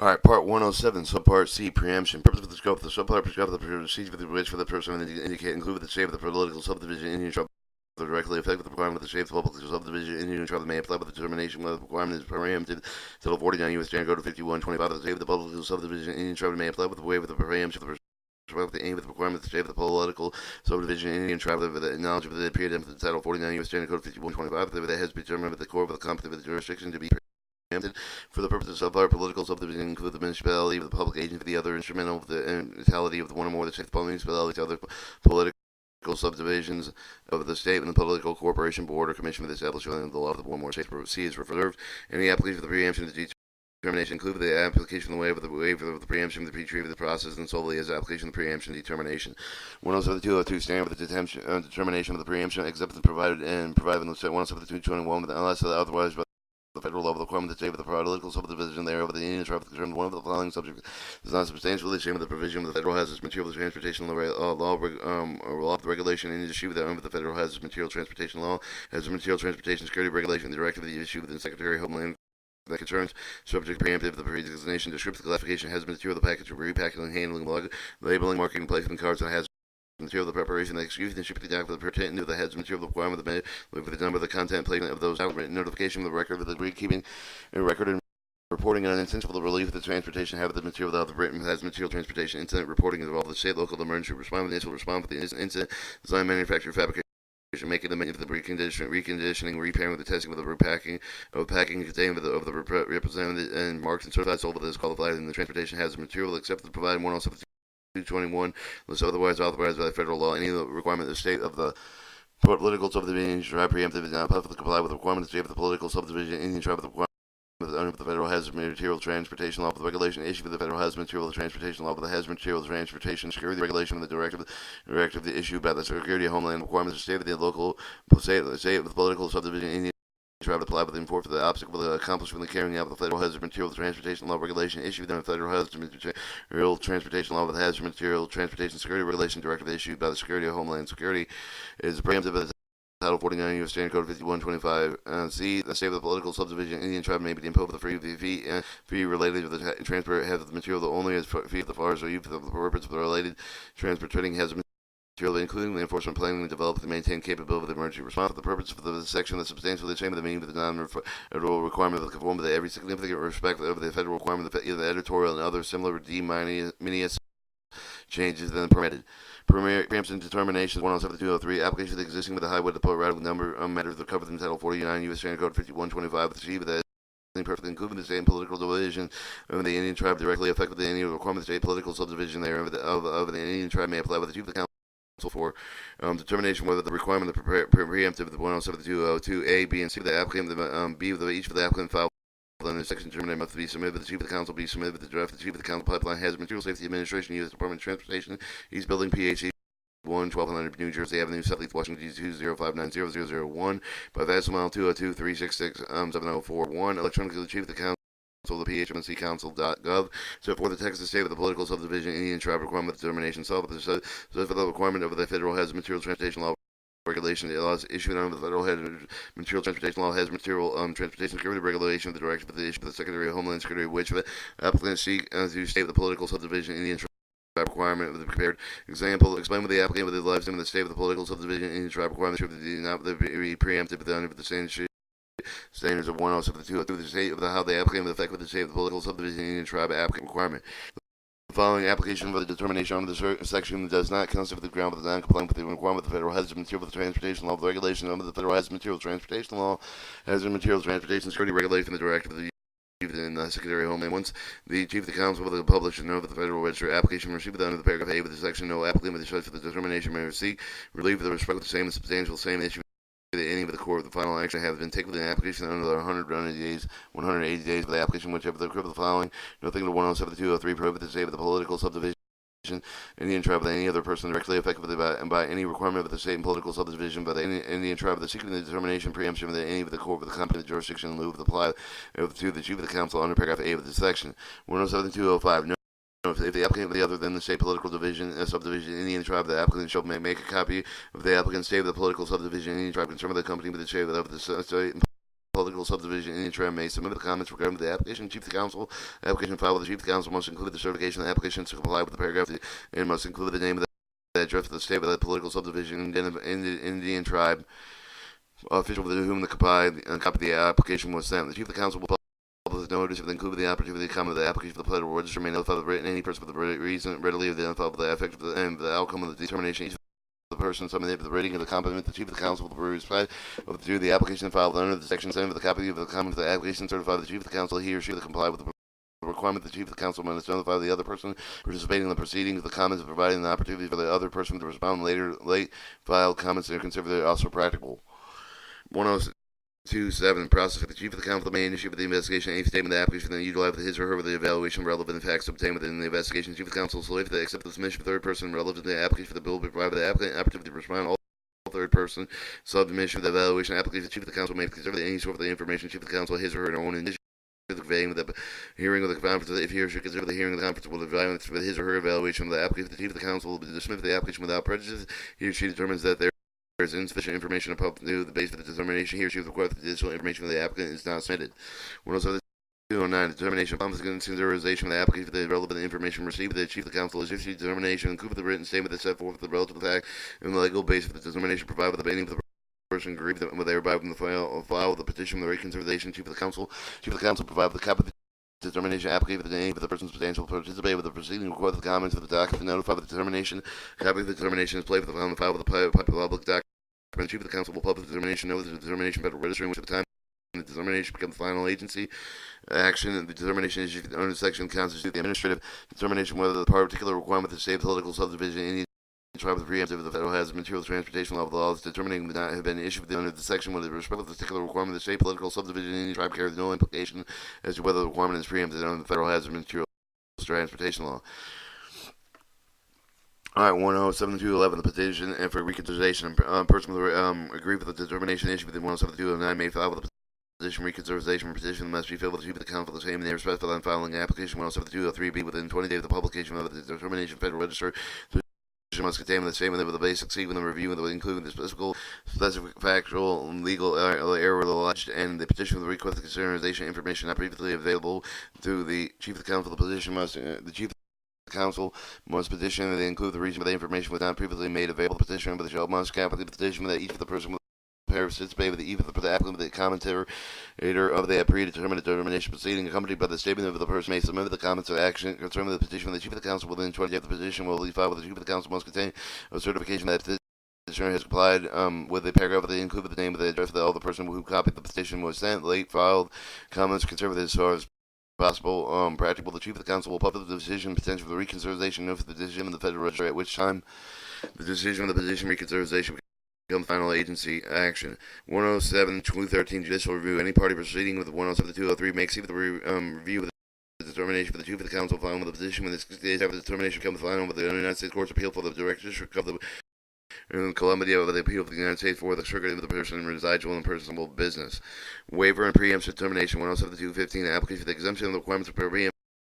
Alright, Part 107, Subpart C, Preemption. Purpose of the scope of the subpart prescribed the procedure for the which for the person indicate include the shape of the political subdivision Indian tribe directly affect with the requirement of the shape of the political subdivision Indian tribe may apply with the determination whether the requirement is preempted. Title 49 U.S. Standard Code 5125 of the shape of the political subdivision Indian tribe may apply with the waiver of the preemption of the with the aim of the requirement of the shape of the political subdivision Indian tribe with the knowledge of the period of the Title 49 U.S. Standard Code 5125 that has been determined with the core of the competent jurisdiction to be preempted for the purposes of our political subdivision include the municipality, the public agency, the other instrumental of the instrumentality of the one or more of the state municipalities, other political subdivisions of the state and the political corporation board or commission for the establishment of the law of the one or more states C is reserved. Any application of the preemption of the determination include the application of the waiver of the preemption of the pre-treat of the process and solely as application of the preemption determination. 107.202 standard with the determination of the preemption except as provided in 107.221 unless otherwise the federal law of the requirement to state with the political subdivision thereof the Indian tribe concerned one of the following subjects does not substantially change the provision of the federal hazardous material transportation law or law of the regulation in the issue of the federal hazardous material transportation law as the material transportation security regulation the directive of the issue within Secretary of Homeland that concerns subject preemptive the pre-designation descriptive classification hazardous material the package repacking handling labeling marking placement cards and hazardous material, the preparation, the execution, and shipping the document, the pertinent to the heads material, the requirement, the number of the content, placement of those outwritten notification of the record, of the keeping a record and reporting on incidents for the relief of the transportation, have the material of the written has material transportation incident reporting of all the state, local, emergency response, initial response for the incident, design, manufacture, fabrication. Making them into the reconditioning, repairing, the testing with the repacking of packing contained of the represented and marked and certified sold that is qualified in the transportation has the material except for provided 107 221 unless otherwise authorized by federal law. Any requirement of the state of the political subdivision Indian tribe preemptive is not publicly comply with the requirement of the state of the political subdivision Indian tribe of the requirement under the Federal Hazard Material Transportation Law, for the regulation issued for the Federal Hazard Material Transportation Law, for the Hazard Material Transportation Security Regulation, of the directive issued by the Security of Homeland requirements of the state of the local state of the political subdivision Indian tribe to apply with the enforce for the obstacle of the accomplishment of the carrying out of the Federal Hazard Material Transportation Law regulation issued under the Federal Hazard Material Transportation Law with the Hazard Material Transportation Security Regulation directive issued by the Security of Homeland Security is preemptive of the Title 49 U.S. Standard Code 5125 C. The state of the political subdivision Indian tribe may be imposed with a fee related to the transport of the material that only as fee of the forest or use for the purpose of the related transporting hazard material, including the enforcement planning and develop and maintain capability of the emergency response for the purpose of the section that substantially the same of the meaning of the non-federal requirement of the conformity to every significant respect of the federal requirement of the editorial and other similar minius changes than permitted. Preemption determinations 107-203 application of the existing with the highway depot route number matters that covered in Title 49 U.S. Standard Code 5125 with the that perfectly including the state political division of the Indian tribe directly affected any requirement of the state political subdivision there of the Indian tribe may apply with the chief of the council for determination whether the requirement of preemptive of the 107-202 A, B, and C of the applicant, B of each of the applicant file under section terminated must be submitted with the chief of the council, be submitted with the draft of the chief of the council pipeline hazard material safety administration, U.S. Department of Transportation, East Building, PHE 1200 New Jersey Avenue, Southeast Washington, D205900001, by Vassal Mile 202-366-7041, electronically to the chief of the council, the phmncouncil.gov. So for the text of the state of the political subdivision Indian tribe requirement determination solved so for the requirement of the federal hazard material transportation law regulation laws issued under the Federal Material Transportation Law has material transportation security regulation of the directive of the issue of the Secretary of Homeland Security, which the applicant seek to state the political subdivision Indian tribe requirement of the prepared example. Explain with the applicant with the lives in the state of the political subdivision Indian tribe requirement should not be preempted under the standards of 107-202 the state of the how the applicant with effect with the state of the political subdivision Indian tribe applicant requirement. The following application for the determination under the section does not constitute the ground for the non-compliant with the requirement of the Federal Hazard Material Transportation Law, the regulation under the Federal Hazard Material Transportation Law, Hazard Material Transportation Security Regulation, the directive of the in the Secretary of Homeland. Once the Chief of the Council will publish a note of the Federal Register application received under the paragraph A with the section, no applicant with the choice for the determination may seek relief with respect to the same and substantial same issue any of the court of the final action has been taken with an application under the 180 days of the application, whichever the court of the following. Nothing to 107-203 prohibit the state of the political subdivision Indian tribe by any other person directly affected by any requirement of the state and political subdivision by the Indian tribe, the seeking the determination preemption of any of the court of the competent jurisdiction in lieu of the apply to the chief of the council under paragraph A of this section. 107-205. No. If the applicant of the other than the state political division, subdivision, Indian tribe, the applicant shall make a copy of the applicant's state of the political subdivision, Indian tribe concerned with the company with the state of the state political subdivision Indian tribe may submit the comments regarding the application. Chief of the council. The application filed with the chief of the council must include the certification of the application to comply with the paragraph and must include the name of the address of the state of the political subdivision Indian tribe official to whom the copy of the application was sent. The chief of the council will publish notice if they include the opportunity to comment of the application for the political register may notify the written any person for the reason readily identify the effect of the outcome of the determination. The person submitted for the rating of the compliment, the chief of the council will reply to the application filed under the section 7 of the copy of the comment for the application certified the chief of the council he or she will comply with the requirement. The chief of the council must notify the other person participating in the proceedings of the comments, providing the opportunity for the other person to respond late filed comments that are considered also practical. 102.7 process. The chief of the council may initiate with the investigation any statement of the application that utilize his or her with the evaluation of relevant facts obtained within the investigation. The chief of the council will accept the submission of the third person relevant to the application for the bill be provided by the applicant opportunity to respond all third person submission of the evaluation application. The chief of the council may consider any sort of the information. The chief of the council his or her own initiative conveying the hearing of the conference if he or she consider the hearing of the conference will evaluate with his or her evaluation of the application. The chief of the council will dismiss the application without prejudice. He or she determines that there is insufficient information upon the base for the determination. He or she requires the additional information from the applicant is not submitted. 107.209 determination upon the consideration of the application for the relevant information received. The chief of the council is issued determination include the written statement that set forth the relative fact and the legal base for the determination provided with the binding of the person aggrieved that thereby from the file of the petition for the reconsideration. Chief of the council provide the copy of the determination application for the name of the person substantial participate with the proceeding record the comments of the document notify the determination. Copy of the determination is placed on the file with the public document. The chief of the council will publish the determination notice of the determination federal register in which at the time the determination becomes final agency action. The determination issued under section constitutes the administrative determination whether the particular requirement of the state political subdivision in tribe with preemptive of the federal hazard materials transportation law of the laws determining would not have been issued under the section with respect to the particular requirement of the state political subdivision in any tribe carries no implication as to whether the requirement is preempted under the federal hazard materials transportation law. Alright, 107.211, the petition and for reconsideration. Person will agree with the determination issued within 107.209 may file with the petition reconsideration. Petition must be filled with the chief of the council the same name specified on filing application 107.203b within 20 days of the publication of the determination federal register. Must contain the statement with the basic sequence of review, including the specific factual and legal error alleged, and the petition for the request of consideration information not previously available to the chief of the council. The chief of the council must petition and include the reason for the information was not previously made available. The petitioner with the shall must copy the petition that each of the person will participate with the even the applicant, the commentator of the predetermined determination proceeding, accompanied by the statement of the person may submit the comments or action concerning the petition. The chief of the council within 20 days of the petition will be filed with the chief of the council must contain a certification that the petitioner has complied with the paragraph that included the name of the address of the person who copied the petition was sent, late filed, comments conservative as far as possible, practical. The chief of the council will publish the decision potential for the reconsideration notice the decision of the federal register, at which time the decision of the petition reconsideration become final agency action. 107.213 judicial review. Any party proceeding with 107.203 makes the review of the determination for the chief of the council filing with the petition when the 6 days after the determination becomes final with the United States Courts of Appeal for the directorship of the Columbia of the Appeal of the United States for the circuit of the person residual and personal business. Waiver and preemption determination 107.215 application for the exemption of the requirements of preemption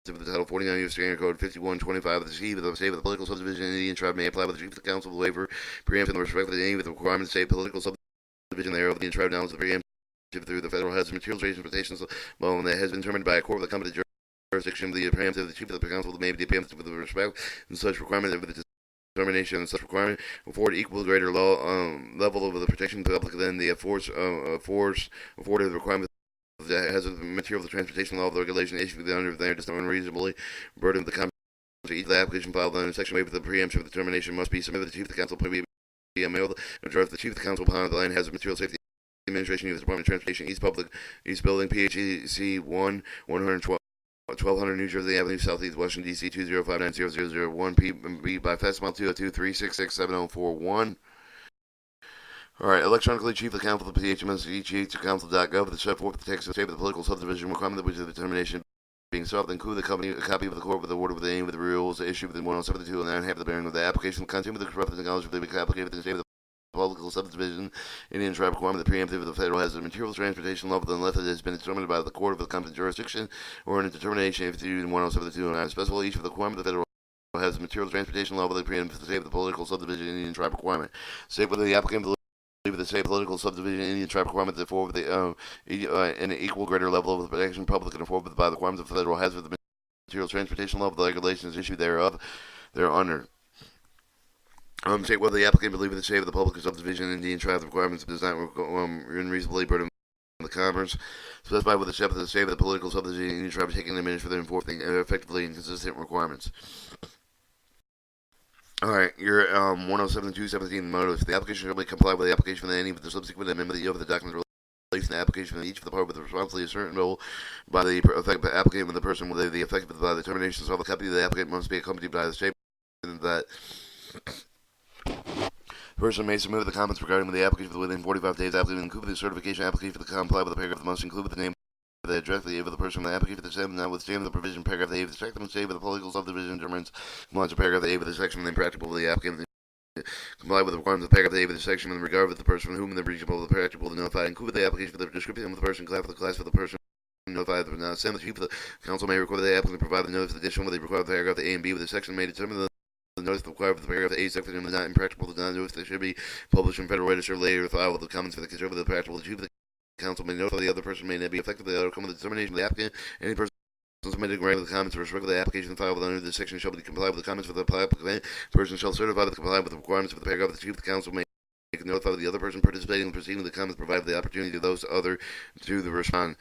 of the Title 49 U.S. Standard Code 5125 of the chief of the state of the political subdivision in Indian tribe may apply with the chief of the council waiver preemption with respect to any of the requirements of the state political subdivision thereof. The Indian tribe now is the preemption through the federal hazard materials transportation law that has been determined by a court of the competent jurisdiction of the preemptive of the chief of the council may be preempted with respect and such requirement of the determination and such requirement afford equal greater law level of the protection to the public than the force afforded the requirement that has the material of the transportation law of the regulation issued under there just unreasonably burden of the company. Each of the application filed under section waiver of the preemption of the determination must be submitted to the chief of the council. Be mailed address the chief of the council upon the line has a material safety administration of the Department of Transportation East Building PHEC 1200 New Jersey Avenue Southeast Washington DC 205900001 P by Fastmile 202-366-7041. Alright, electronically, chief of the council, the PHMSE, to council.gov, the set forth the text of the state of the political subdivision requirement, which is the determination being sought, include a copy of the court with the order with the name of the rules issued within 107.2 and 9 half the bearing of the application, content with the corrupt knowledge of the application within the state of the political subdivision, Indian tribe requirement, the preemptive of the federal hazard materials transportation law, unless it has been determined by the court of the competent jurisdiction or in a determination if in 107.2 and 9 specify each of the requirement of the federal hazard materials transportation law, the preemptive of the state of the political subdivision, Indian tribe requirement. State whether the applicant of the same political subdivision Indian tribe requirement that afford in an equal greater level of protection public and afforded by the requirements of federal hazard the material transportation law of the regulations issued thereof thereunder. State whether the applicant believe the state of the public or subdivision Indian tribe requirements does not unreasonably burden the commerce. Specify with the step of the state of the political subdivision Indian tribe taking the minutes for their enforcing effectively inconsistent requirements. Alright, your 107-217 motives. The application shall comply with the application of any of the subsequent amendment of the document relating to the application of each of the part with the responsibility ascertainable by the applicant with the person with the effective by the termination. So the copy of the applicant must be accompanied by the statement that the person may submit the comments regarding the application within 45 days after include the certification application to comply with the paragraph must include the name the address the of the person, the application for the same, notwithstanding the provision paragraph A of the section, state of the political subdivision determines compliance with paragraph A of the section, and impractical for the applicant comply with the requirements of paragraph A of the section in regard with the person whom the reasonable the practical to notify, include the application for the description of the person, class for the person notified. Now, send the chief of the council may require the applicant to provide the notice addition with the required paragraph A and B with the section may determine the notice required for the paragraph A section is not impractical to not notice that should be published in Federal Register later filed with the comments for the conservative the practical the chief of the council may notify the other person may not be affected by the outcome of the determination of the applicant. Any person submitted grant of the comments with respect to the application filed with under this section shall be complied with the comments for the applicant. Person shall certify that comply with the requirements of the paragraph. The chief of the council may notify the other person participating in the proceeding of the comments provide the opportunity to those other to the respond.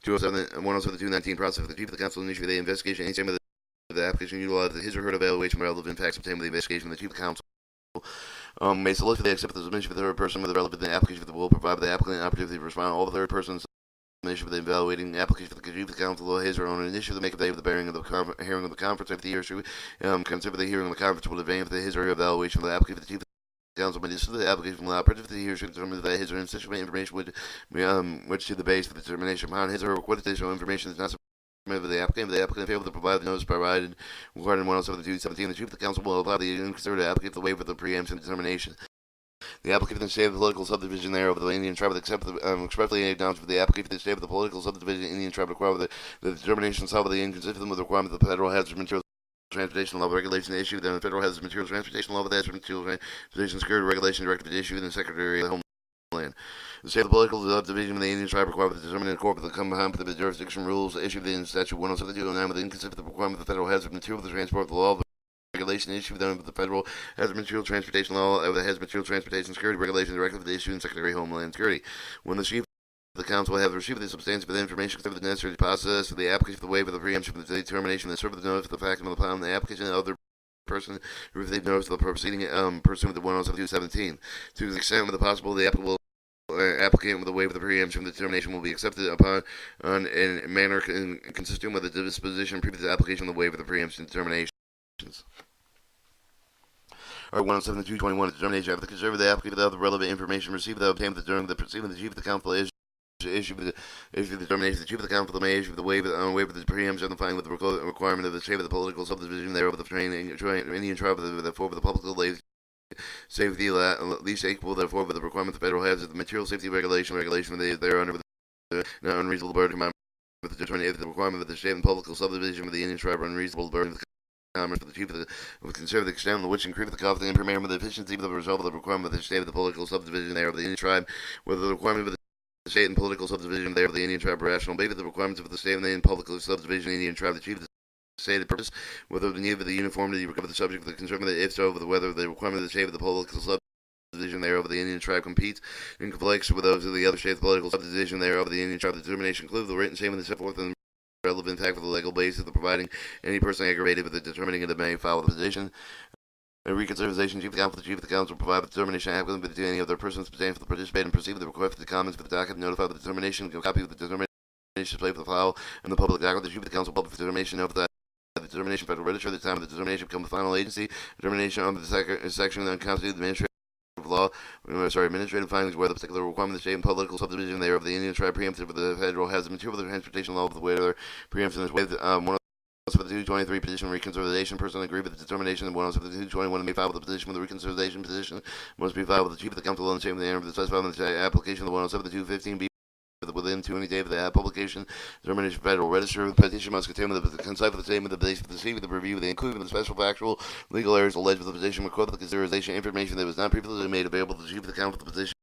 107-219 process of the chief of the council initiate the investigation any time of the application utilize his or her evaluation of relevant facts obtained with the investigation of the chief of the council. May solicit the accept the submission for the third person with the relevant application that will provide the applicant an opportunity to respond. All the third persons submission for the evaluating application for the chief of the council his or own initiative to make a day of the bearing of the hearing of the conference if the year should consider the hearing of the conference will advance his or her evaluation of the application for the chief of the council may discuss the application will operative the year should determine that his or her sufficient information would which to the base for the determination upon his or her requested additional information is not of the applicant failed to provide the notice provided regarding 107-217, the chief of the council will allow the inconsiderate applicant to waive for the preemption determination. The applicant for the state of the political subdivision thereof the Indian tribe except expressly acknowledged for the applicant for the state of the political subdivision Indian tribe require the determination solve the inconsistent with the requirement of the federal hazardous materials transportation law regulation issued and the federal hazardous materials transportation law with hazardous materials transportation security regulation directive issued and the Secretary of Homeland. The state of the political subdivision of the Indian tribe require the determinant court with the common the jurisdiction rules issued in statute 107-209 with the inconsistent with the requirement of the federal hazardous material for the transport of the law of the regulation issued with the federal hazardous material transportation law of the hazardous material transportation security regulation directive issued in Secretary of Homeland Security. When the chief the council have received the substantive information considered the necessary process for the application for the waiver of the preemption for the determination and serve the notice of the fact of the plan the application and other person who received notice of the proceeding pursuant to 107-217 to the extent of the possible the applicable applicant with a waiver of the preemption determination will be accepted upon in a manner consistent with the disposition previous to the application of the waiver of the preemption determinations. Or 107-221 determination after the conservative the applicant without the relevant information received without obtained during the proceeding the chief of the council issue the determination the chief of the council may issue the waiver of the preemption finding with the requirement of the state of the political subdivision thereof the Indian tribe therefore for the public safety at least equal therefore with the requirement of the federal hazard the material safety regulation there under the unreasonable burden with the determination if the requirement of the state and political subdivision of the Indian tribe unreasonable burden of the commerce for the chief of the consider the extent to which increase the cost of the impairment of the efficiency of the result of the requirement of the state of the political subdivision there of the Indian tribe whether the requirement of the state and political subdivision there of the Indian tribe are rational based the requirements of the state and the political subdivision Indian tribe the chief of the stated purpose, whether the need of the uniformity recover the subject of the concern that if so, whether the requirement of the state of the political subdivision thereof the Indian tribe competes in conflicts with those of the other states political subdivision thereof the Indian tribe. The determination includes the written statement that set forth in the relevant fact for the legal basis of providing any person aggravated with the determining of the may file the position. A reconsideration, chief of the council provide the determination applicant to any other persons substantial to participate and proceed with the request for the comments for the docket, notify the determination, a copy of the determination displayed for the file and the public docket. The chief of the council public determination of the determination Federal Register at the time of the determination become the final agency. Determination under the section that constitutes administrative law, administrative findings where the particular requirement of the state and political subdivision thereof the Indian tribe preempted with the federal has the material of the transportation law of the whether preemption is waived. 107-223 petition reconsideration person agree with the determination and 107-221 may file with the petition with the reconsideration petition must be filed with the chief of the council on the same manner of the specified in the application of the 107-215 within 20 days of the publication, determination Federal Register. The petition must contain the concise statement of the base of the receipt of the review, the including of the special factual legal errors alleged with the petition, with the consideration information that was not previously made available to the chief of the council. The petition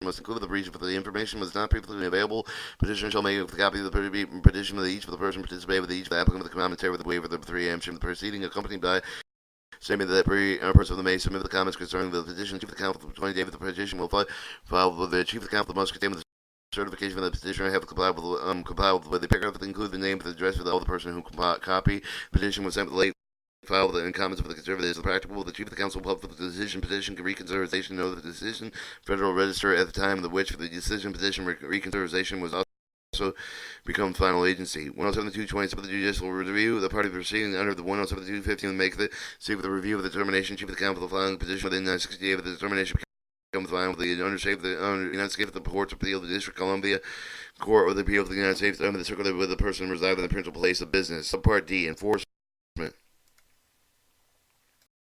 must include the breach if the information was not previously available. Petitioner shall make a copy of the petition with each of the person participating with each of the applicant with a commentary with the waiver of the preemption of the proceeding accompanied by statement that person of the may submit the comments concerning the petition. Chief of the council 20 days of the petition will file with the chief of the council must contain with the certification of the petitioner have complied with the paragraph that include the name and the address of the person who copy petition was sent with the late file with the comments of the conservative is practicable. The chief of the council will publish the decision petition reconsideration know the decision Federal Register at the time of which the decision petition reconsideration was also become final agency. 107.220 of the judicial review. The party proceeding under the 107.215 make the seek with the review of the determination. Chief of the council filing petition within 60 days of the determination becomes final with the United States of the Courts of Appeal of the District of Columbia Court of the Appeal of the United States under the circular with the person residing in the principal place of business. Subpart D. Enforce